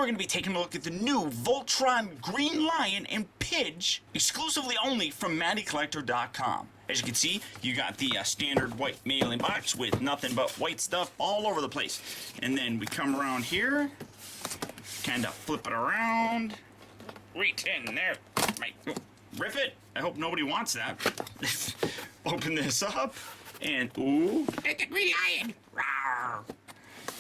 we're going to be taking a look at the new Voltron Green Lion and Pidge, exclusively only from MattyCollector.com. As you can see, you got the standard white mailing box with nothing but white stuff all over the place. And then we come around here, kind of flip it around, reach in there, rip it. I hope nobody wants that. Open this up, and ooh, it's a green lion. Rawr.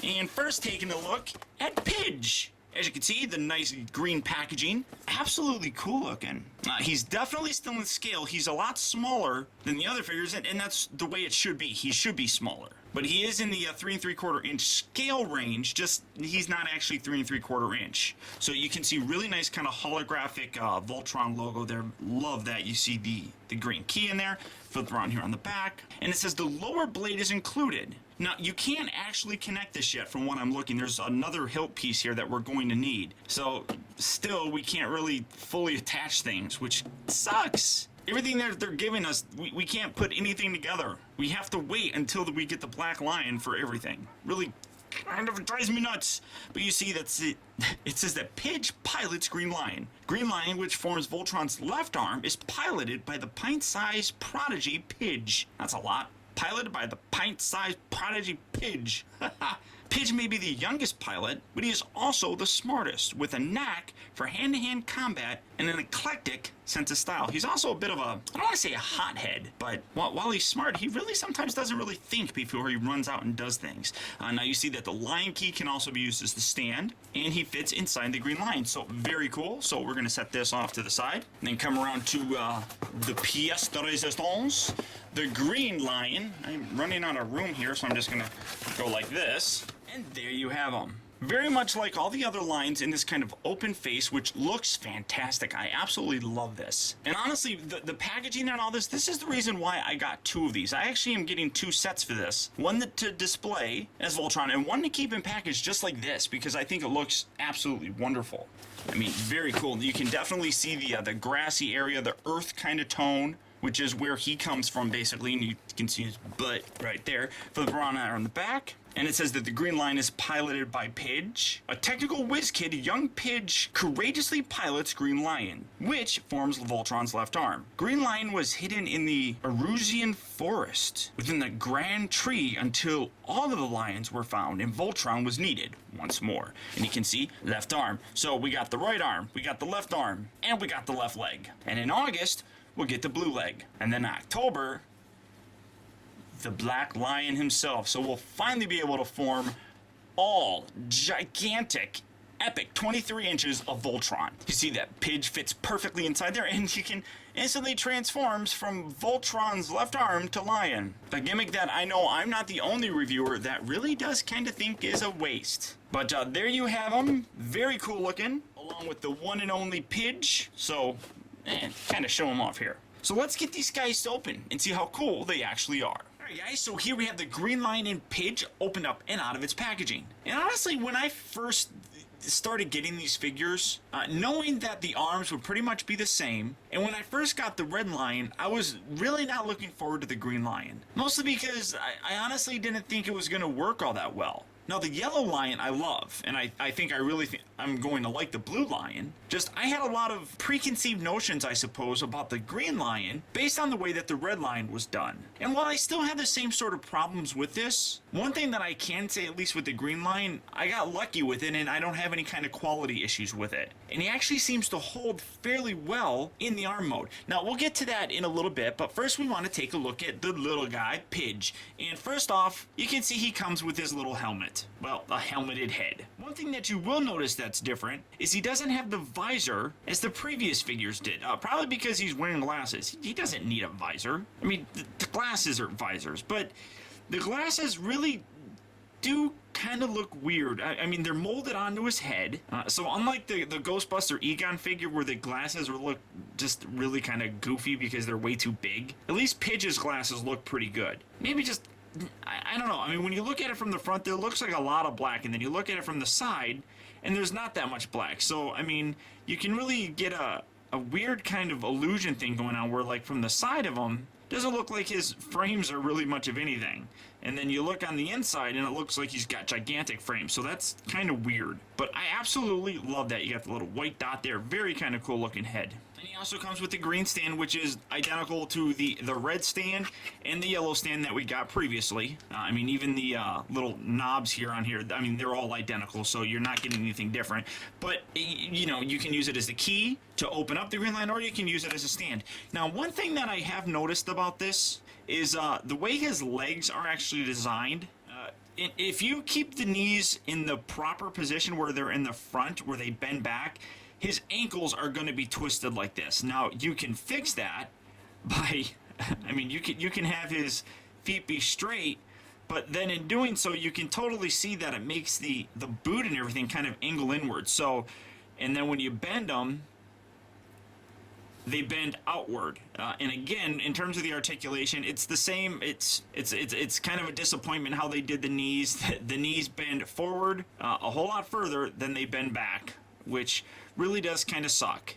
And first taking a look at Pidge. As you can see, the nice green packaging, absolutely cool looking. He's definitely still in scale. He's a lot smaller than the other figures, and that's the way it should be. He should be smaller. But he is in the 3 3/4 inch scale range, just he's not actually 3 3/4 inch. So you can see really nice kind of holographic Voltron logo there. Love that. You see the green key in there. Flip around here on the back. And it says the lower blade is included. Now, you can't actually connect this yet from what I'm looking. There's another hilt piece here that we're going to need. So, still, we can't really fully attach things, which sucks. Everything that they're giving us, we can't put anything together. We have to wait until we get the black lion for everything. Really kind of drives me nuts. But you see, that's it. It says that Pidge pilots Green Lion. Green Lion, which forms Voltron's left arm, is piloted by the pint-sized prodigy Pidge. That's a lot. Piloted by the pint-sized prodigy Pidge. Pidge may be the youngest pilot, but he is also the smartest, with a knack for hand-to-hand combat and an eclectic sense of style. He's also a bit of a, I don't want to say a hothead, but while he's smart, he really sometimes doesn't really think before he runs out and does things. Now you see that the lion key can also be used as the stand, and he fits inside the Green Lion, so very cool. So we're going to set this off to the side, and then come around to the pièce de résistance, the Green Lion. I'm running out of room here, so I'm just going to go like this. And there you have them. Very much like all the other lines in this kind of open face, which looks fantastic. I absolutely love this. And honestly, the packaging and all this is the reason why I got two of these. I actually am getting two sets for this. One to display as Voltron, and one to keep in package just like this, because I think it looks absolutely wonderful. I mean, very cool. You can definitely see the grassy area, the earth kind of tone, which is where he comes from, basically, and you can see his butt right there. Flip around on the back, and it says that the Green Lion is piloted by Pidge. A technical whiz kid, young Pidge courageously pilots Green Lion, which forms Voltron's left arm. Green Lion was hidden in the Erusian forest, within the Grand Tree, until all of the lions were found, and Voltron was needed once more. And you can see, left arm. So we got the right arm, we got the left arm, and we got the left leg. And in August, we'll get the blue leg. And then October, the black lion himself. So we'll finally be able to form all gigantic, epic 23 inches of Voltron. You see that Pidge fits perfectly inside there, and he can instantly transforms from Voltron's left arm to lion. A gimmick that I know I'm not the only reviewer that really does kind of think is a waste. But there you have them. Very cool looking, along with the one and only Pidge. So, kind of show them off here. So let's get these guys open and see how cool they actually are. Alright guys, so here we have the Green Lion and Pidge opened up and out of its packaging. And honestly, when I first started getting these figures, knowing that the arms would pretty much be the same, and when I first got the Red Lion, I was really not looking forward to the Green Lion. Mostly because I honestly didn't think it was going to work all that well. Now the Yellow Lion I love, and I think I'm going to like the Blue Lion. Just, I had a lot of preconceived notions, I suppose, about the Green Lion based on the way that the Red Lion was done. And while I still have the same sort of problems with this, one thing that I can say, at least with the Green Lion, I got lucky with it and I don't have any kind of quality issues with it. And he actually seems to hold fairly well in the arm mode. Now we'll get to that in a little bit, but first we want to take a look at the little guy, Pidge. And first off, you can see he comes with his little helmet. Well, a helmeted head. One thing that you will notice that's different is he doesn't have the visor as the previous figures did. Probably because he's wearing glasses. He doesn't need a visor. I mean, the glasses are visors, but the glasses really do kind of look weird. I mean, they're molded onto his head. So unlike the Ghostbuster Egon figure where the glasses look just really kind of goofy because they're way too big, at least Pidge's glasses look pretty good. Maybe just, I don't know. I mean, when you look at it from the front, there looks like a lot of black, and then you look at it from the side, and there's not that much black. So, I mean, you can really get a weird kind of illusion thing going on where, like, from the side of them, doesn't look like his frames are really much of anything. And then you look on the inside and it looks like he's got gigantic frames, so that's kind of weird. But I absolutely love that. You got the little white dot there, very kind of cool looking head. And he also comes with the green stand, which is identical to the red stand and the yellow stand that we got previously. I mean, even the little knobs here on here, I mean, they're all identical, so you're not getting anything different. But, you know, you can use it as the key to open up the green line, or you can use it as a stand. Now, one thing that I have noticed about this is the way his legs are actually designed. If you keep the knees in the proper position where they're in the front, where they bend back, his ankles are going to be twisted like this. Now, you can fix that by, I mean, you can have his feet be straight, but then in doing so, you can totally see that it makes the boot and everything kind of angle inward. So, and then when you bend them, they bend outward. And again, in terms of the articulation, it's the same. It's kind of a disappointment how they did the knees. The knees bend forward a whole lot further than they bend back, which really does kind of suck.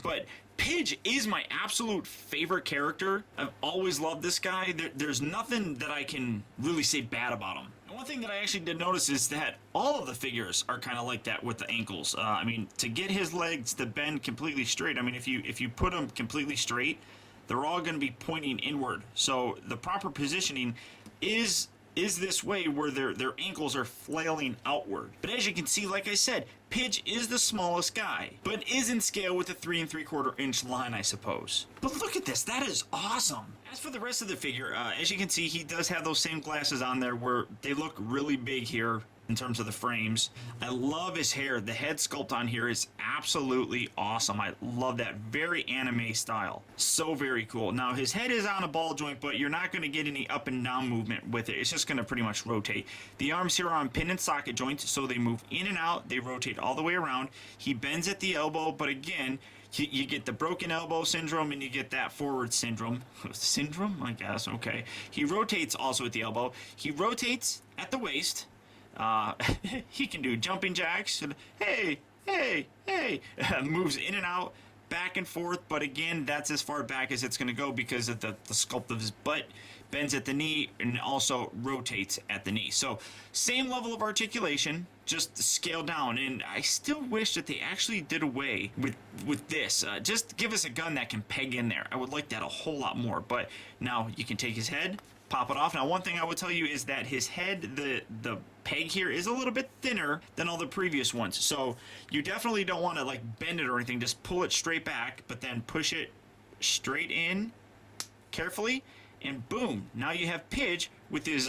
But Pidge is my absolute favorite character. I've always loved this guy. There's nothing that I can really say bad about him. And one thing that I actually did notice is that all of the figures are kind of like that with the ankles. I mean, to get his legs to bend completely straight, I mean, if you put them completely straight, they're all going to be pointing inward. So the proper positioning is this way where their ankles are flailing outward. But as you can see, like I said, Pidge is the smallest guy, but is in scale with a 3 3/4 inch line, I suppose. But look at this, that is awesome. As for the rest of the figure, as you can see, he does have those same glasses on there where they look really big here in terms of the frames. I love his hair. The head sculpt on here is absolutely awesome. I love that. Very anime style. So very cool. Now his head is on a ball joint, but you're not going to get any up and down movement with it. It's just going to pretty much rotate. The arms here are on pin and socket joints, so they move in and out. They rotate all the way around. He bends at the elbow, but again, you get the broken elbow syndrome and you get that forward syndrome. Syndrome? I guess. Okay. He rotates also at the elbow. He rotates at the waist. He can do jumping jacks. And, hey, moves in and out, back and forth. But again, that's as far back as it's going to go because of the sculpt of his butt. Bends at the knee and also rotates at the knee. So same level of articulation, just scaled down. And I still wish that they actually did away with this. Just give us a gun that can peg in there. I would like that a whole lot more. But now you can take his head, pop it off. Now one thing I would tell you is that his head, the peg here is a little bit thinner than all the previous ones. So you definitely don't want to like bend it or anything. Just pull it straight back, but then push it straight in carefully. And boom, now you have Pidge with his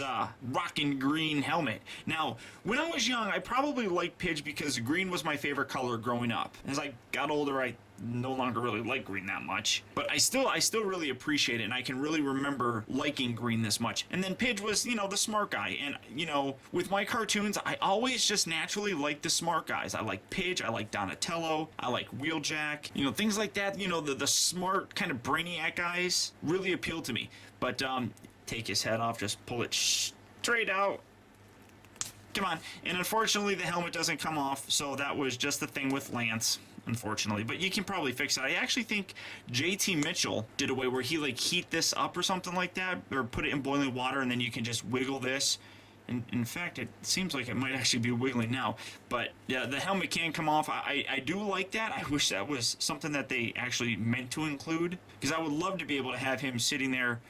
rockin' green helmet. Now, when I was young, I probably liked Pidge because green was my favorite color growing up. As I got older, I no longer really like green that much. But I still really appreciate it, and I can really remember liking green this much. And then Pidge was, you know, the smart guy. And, you know, with my cartoons, I always just naturally like the smart guys. I like Pidge, I like Donatello, I like Wheeljack, you know, things like that. You know, the smart kind of brainiac guys really appeal to me. But take his head off, just pull it straight out. Come on. And unfortunately, the helmet doesn't come off, so that was just the thing with Lance, unfortunately. But you can probably fix it. I actually think JT Mitchell did a way where he like heat this up or something like that, or put it in boiling water, and then you can just wiggle this. And in fact, it seems like it might actually be wiggling now. But yeah, the helmet can come off. I do like that. I wish that was something that they actually meant to include, because I would love to be able to have him sitting there,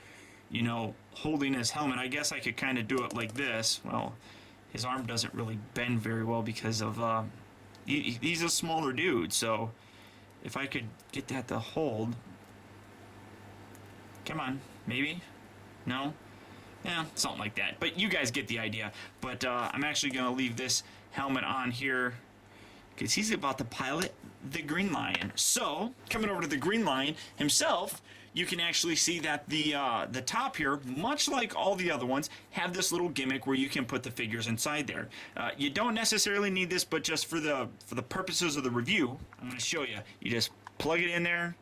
you know, holding his helmet. I guess I could kind of do it like this. Well, his arm doesn't really bend very well because of he's a smaller dude. So if I could get that to hold, come on, maybe, no, yeah, something like that. But you guys get the idea. But I'm actually gonna leave this helmet on here because he's about to pilot the Green Lion. So coming over to the Green Lion himself, you can actually see that the top here, much like all the other ones, have this little gimmick where you can put the figures inside there. You don't necessarily need this, but just for the purposes of the review, I'm going to show you. You just plug it in there,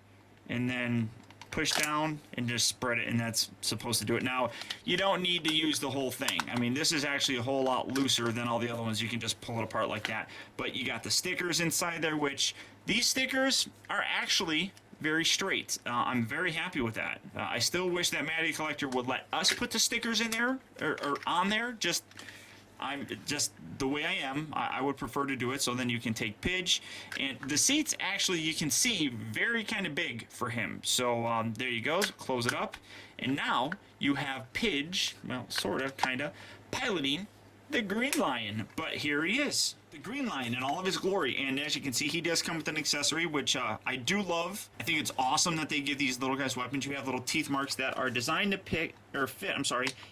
and then push down and just spread it, and that's supposed to do it. Now, you don't need to use the whole thing. I mean, this is actually a whole lot looser than all the other ones. You can just pull it apart like that. But you got the stickers inside there, which these stickers are actually very straight. I'm very happy with that. I still wish that Matty Collector would let us put the stickers in there, or on there. I'm just the way I am. I would prefer to do it, so then you can take Pidge. And the seats, actually, you can see very kind of big for him. So there you go. Close it up. And now you have Pidge, well, sort of, kind of, piloting the Green Lion. But here he is, the Green Lion in all of his glory. And as you can see, he does come with an accessory, which I do love. I think it's awesome that they give these little guys weapons. You have little teeth marks that are designed to fit,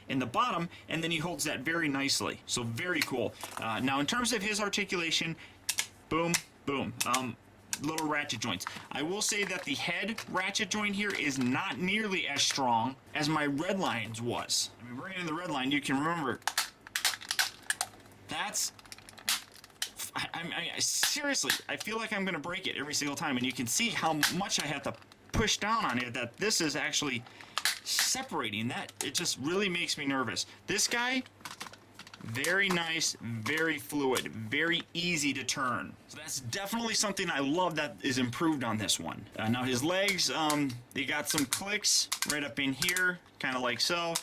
in the bottom, and then he holds that very nicely. So very cool. Now in terms of his articulation, boom, boom. Little ratchet joints. I will say that the head ratchet joint here is not nearly as strong as my Red Lion's was. I mean, bringing in the Red Lion, you can remember, that's, seriously, I feel like I'm going to break it every single time, and you can see how much I have to push down on it, that this is actually separating. That, it just really makes me nervous. This guy, very nice, very fluid, very easy to turn. So that's definitely something I love that is improved on this one. Now his legs, they got some clicks right up in here, kind of like so.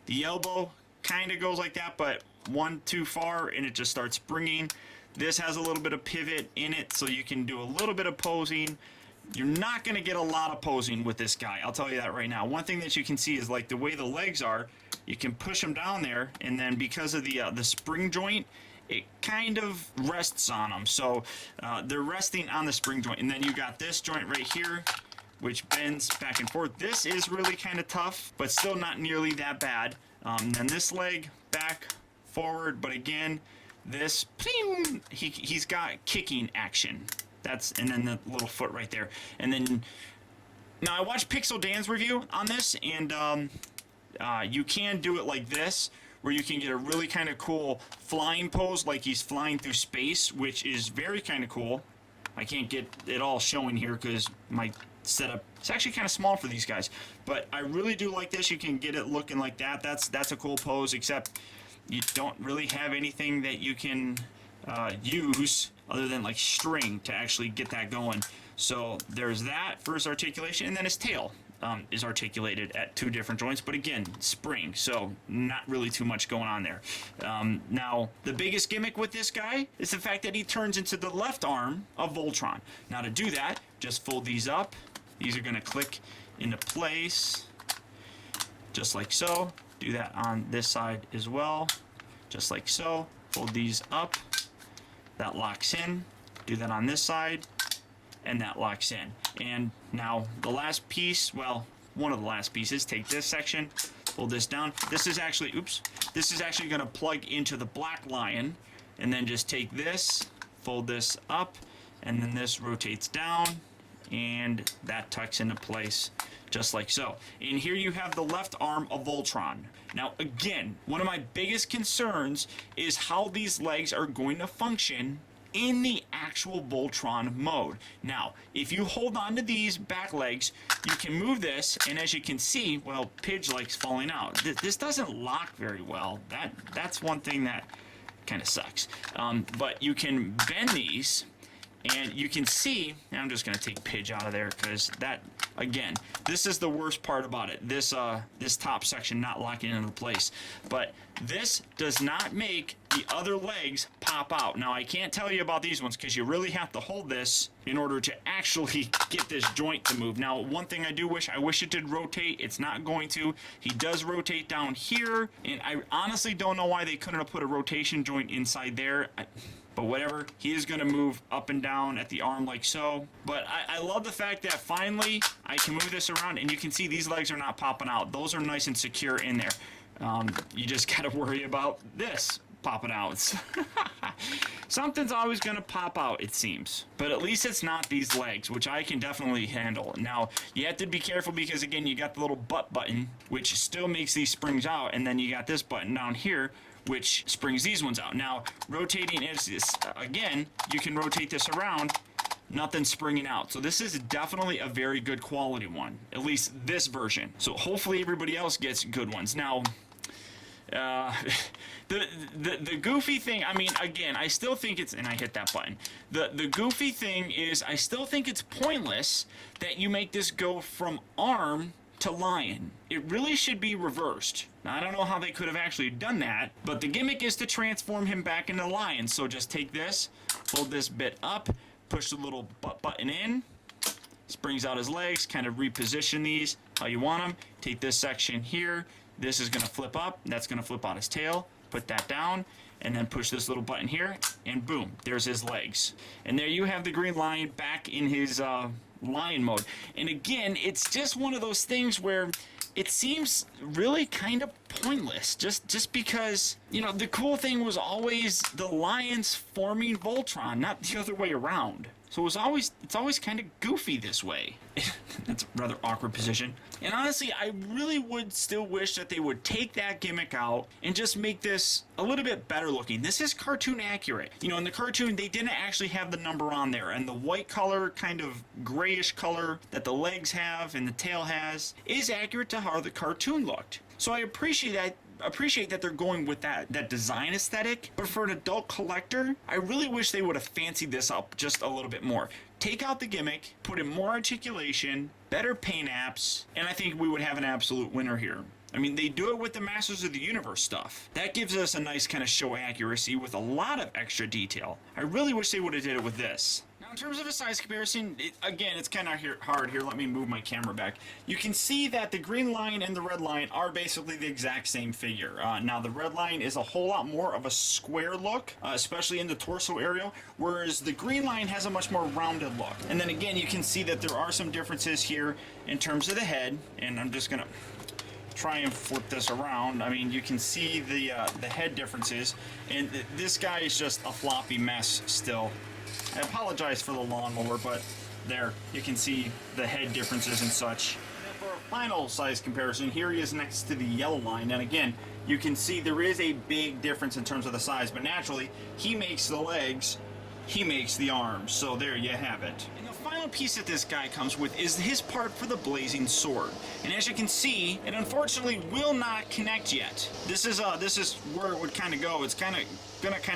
The elbow kind of goes like that, but one too far and it just starts springing. This has a little bit of pivot in it, so you can do a little bit of posing. You're not going to get a lot of posing with this guy, I'll tell you that right now. One thing that you can see is like the way the legs are, you can push them down there, and then because of the spring joint, it kind of rests on them. So they're resting on the spring joint. And then you got this joint right here, which bends back and forth. This is really kind of tough, but still not nearly that bad. Then this leg back, forward, but again, this, he's got kicking action. And then the little foot right there. And then, now I watched Pixel Dan's review on this, and you can do it like this, where you can get a really kind of cool flying pose, like he's flying through space, which is very kind of cool. I can't get it all showing here because my setup is actually kind of small for these guys. But I really do like this. You can get it looking like that. That's a cool pose, except you don't really have anything that you can use other than like string to actually get that going. So there's that for his articulation, and then his tail is articulated at two different joints, but again, spring, so not really too much going on there. Now, the biggest gimmick with this guy is the fact that he turns into the left arm of Voltron. Now to do that, just fold these up. These are going to click into place, just like so. Do that on this side as well, just like so. Fold these up. That locks in. Do that on this side, and that locks in. And now the last piece, well, one of the last pieces, take this section, pull this down. This is actually, this is actually going to plug into the Black Lion, and then just take this, fold this up, and then this rotates down, and that tucks into place just like so. And here you have the left arm of Voltron. Now again, one of my biggest concerns is how these legs are going to function in the actual Voltron mode. Now, if you hold on to these back legs, you can move this, and as you can see, well, Pidge likes falling out. This doesn't lock very well. That's one thing that kind of sucks. But you can bend these, and you can see, and I'm just going to take Pidge out of there because that, again, this is the worst part about it. This top section not locking into place. But this does not make the other legs pop out. Now, I can't tell you about these ones because you really have to hold this in order to actually get this joint to move. Now, one thing I wish it did rotate. It's not going to. He does rotate down here, and I honestly don't know why they couldn't have put a rotation joint inside there. But whatever, he is going to move up and down at the arm like so. But I love the fact that finally I can move this around, and you can see these legs are not popping out. Those are nice and secure in there. You just got to worry about this popping out. Something's always going to pop out, it seems. But at least it's not these legs, which I can definitely handle. Now, you have to be careful because, again, you got the little butt button, which still makes these springs out, and then you got this button down here, which springs these ones out. Now, rotating is this, again, you can rotate this around, nothing springing out. So this is definitely a very good quality one, at least this version. So hopefully everybody else gets good ones. Now, The goofy thing, I mean, again, I still think it's, and I hit that button. The goofy thing is, I still think it's pointless that you make this go from arm to lion. It really should be reversed. Now, I don't know how they could have actually done that, but the gimmick is to transform him back into lion. So just take this, hold this bit up, push the little button in. This brings out his legs, kind of reposition these how you want them. Take this section here. This is going to flip up. That's going to flip out his tail. Put that down, and then push this little button here, and boom, there's his legs. And there you have the Green Lion back in his lion mode. And again, it's just one of those things where it seems really kind of pointless, just because, you know, the cool thing was always the lions forming Voltron, not the other way around. So it's always kind of goofy this way. That's a rather awkward position. And honestly, I really would still wish that they would take that gimmick out and just make this a little bit better looking. This is cartoon accurate. You know, in the cartoon, they didn't actually have the number on there. And the white color, kind of grayish color that the legs have and the tail has is accurate to how the cartoon looked. So I appreciate that they're going with that design aesthetic, but for an adult collector, I really wish they would have fancied this up just a little bit more. Take out the gimmick, put in more articulation, better paint apps, and I think we would have an absolute winner here. I mean, they do it with the Masters of the Universe stuff. That gives us a nice kind of show accuracy with a lot of extra detail. I really wish they would have did it with this. Now, in terms of a size comparison, again, it's kind of hard here. Let me move my camera back. You can see that the Green Lion and the Red Lion are basically the exact same figure. Now, the Red Lion is a whole lot more of a square look, especially in the torso area, whereas the Green Lion has a much more rounded look. And then again, you can see that there are some differences here in terms of the head, and I'm just going to try and flip this around. I mean, you can see the head differences, and this guy is just a floppy mess still. I apologize for the lawnmower, but there, you can see the head differences and such. And for a final size comparison, here he is next to the yellow line, and again, you can see there is a big difference in terms of the size, but naturally, he makes the legs, he makes the arms, so there you have it. And the final piece that this guy comes with is his part for the blazing sword. And as you can see, it unfortunately will not connect yet. This is where it would kind of go. It's gonna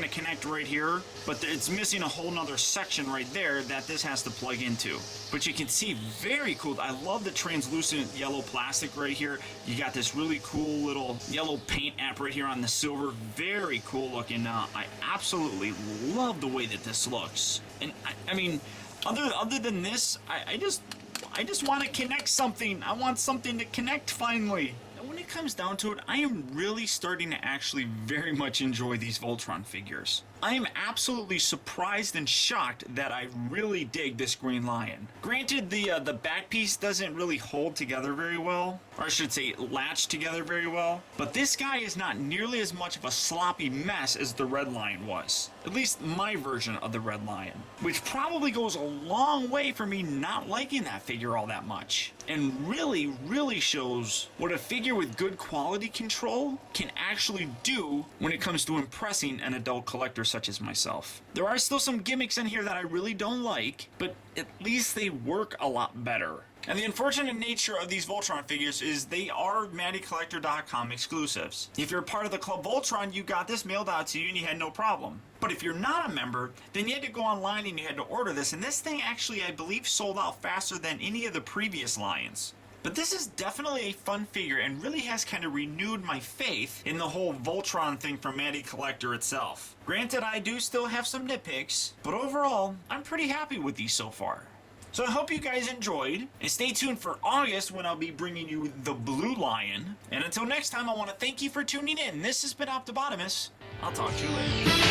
connect right here, but it's missing a whole nother section right there that this has to plug into. But you can see, very cool. I love the translucent yellow plastic right here. You got this really cool little yellow paint app right here on the silver. Very cool looking. I absolutely love the way that this looks. And I mean, other than this, I just want to connect something. I want something to connect finally. When it comes down to it, I am really starting to actually very much enjoy these Voltron figures. I am absolutely surprised and shocked that I really dig this Green Lion. Granted, the back piece doesn't really hold together very well, or I should say latch together very well, but this guy is not nearly as much of a sloppy mess as the Red Lion was. At least my version of the Red Lion, which probably goes a long way for me not liking that figure all that much, and really shows what a figure with good quality control can actually do when it comes to impressing an adult collector such as myself. There are still some gimmicks in here that I really don't like, but at least they work a lot better. And the unfortunate nature of these Voltron figures is they are MattyCollector.com exclusives. If you're a part of the Club Voltron, you got this mailed out to you and you had no problem. But if you're not a member, then you had to go online and you had to order this, and this thing actually, I believe, sold out faster than any of the previous Lions. But this is definitely a fun figure and really has kind of renewed my faith in the whole Voltron thing from Matty Collector itself. Granted, I do still have some nitpicks, but overall, I'm pretty happy with these so far. So I hope you guys enjoyed, and stay tuned for August when I'll be bringing you the Blue Lion. And until next time, I want to thank you for tuning in. This has been Optibotimus. I'll talk to you later.